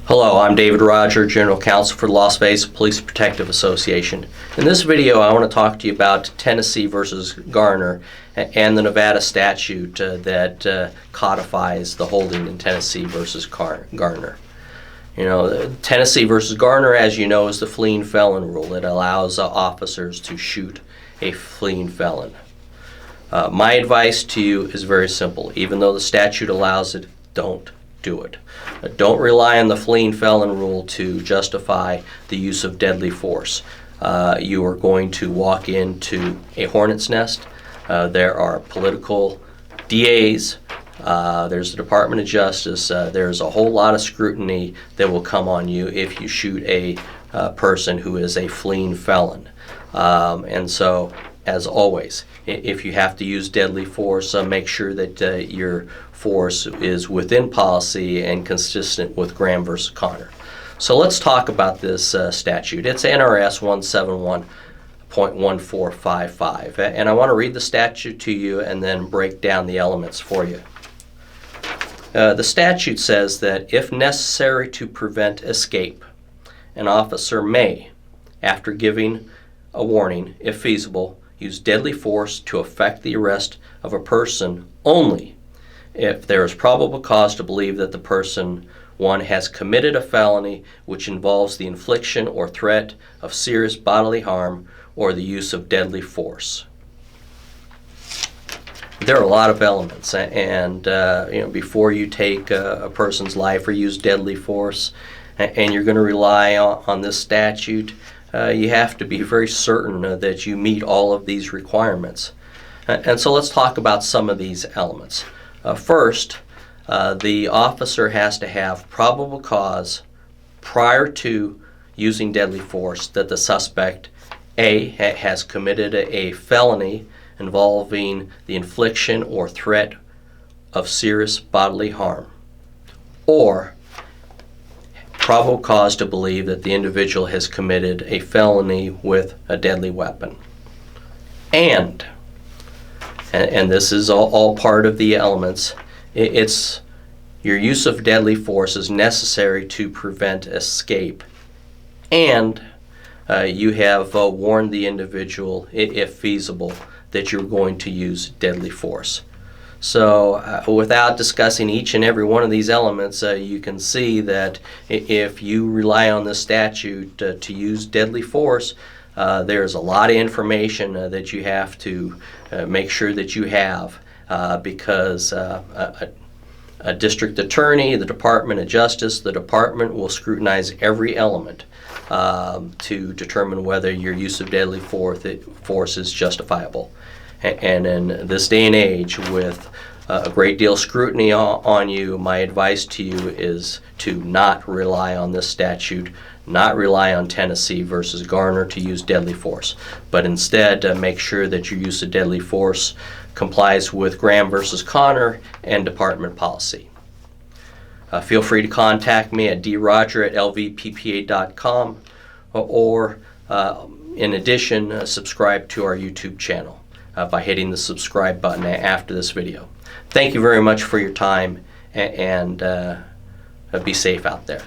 Hello, I'm David Droger, General Counsel for the Las Vegas Police Protective Association. In this video, I want to talk to you about Tennessee versus Garner and the Nevada statute that codifies the holding in Tennessee versus Garner. You know, Tennessee versus Garner, as you know, is the fleeing felon rule. It allows officers to shoot a fleeing felon. My advice to you is very simple. Even though the statute allows it, don't do it. Don't rely on the fleeing felon rule to justify the use of deadly force. You are going to walk into a hornet's nest. There are political DAs, there's the Department of Justice, there's a whole lot of scrutiny that will come on you if you shoot a person who is a fleeing felon. And so, as always, if you have to use deadly force, make sure that your force is within policy and consistent with Graham versus Connor. So let's talk about this statute. It's NRS 171.1455, and I want to read the statute to you and then break down the elements for you. The statute says that if necessary to prevent escape, an officer may, after giving a warning, if feasible, use deadly force to effect the arrest of a person only if there is probable cause to believe that the person, one, has committed a felony which involves the infliction or threat of serious bodily harm or the use of deadly force. There are a lot of elements, and before you take a person's life or use deadly force, and you're going to rely on this statute, you have to be very certain that you meet all of these requirements. And so let's talk about some of these elements. First, the officer has to have probable cause prior to using deadly force that the suspect A, has committed a felony involving the infliction or threat of serious bodily harm, or probable cause to believe that the individual has committed a felony with a deadly weapon. And this is all part of the elements, it's your use of deadly force is necessary to prevent escape, and you have warned the individual, if feasible, that you're going to use deadly force. So without discussing each and every one of these elements, you can see that if you rely on this statute to use deadly force, there's a lot of information that you have to make sure that you have because a district attorney, the Department of Justice, the department will scrutinize every element to determine whether your use of deadly force is justifiable. And in this day and age, with a great deal of scrutiny on you, my advice to you is to not rely on this statute, not rely on Tennessee versus Garner to use deadly force, but instead make sure that your use of deadly force complies with Graham versus Connor and department policy. Feel free to contact me at droger@lvppa.com, or in addition, subscribe to our YouTube channel by hitting the subscribe button after this video. Thank you very much for your time, and be safe out there.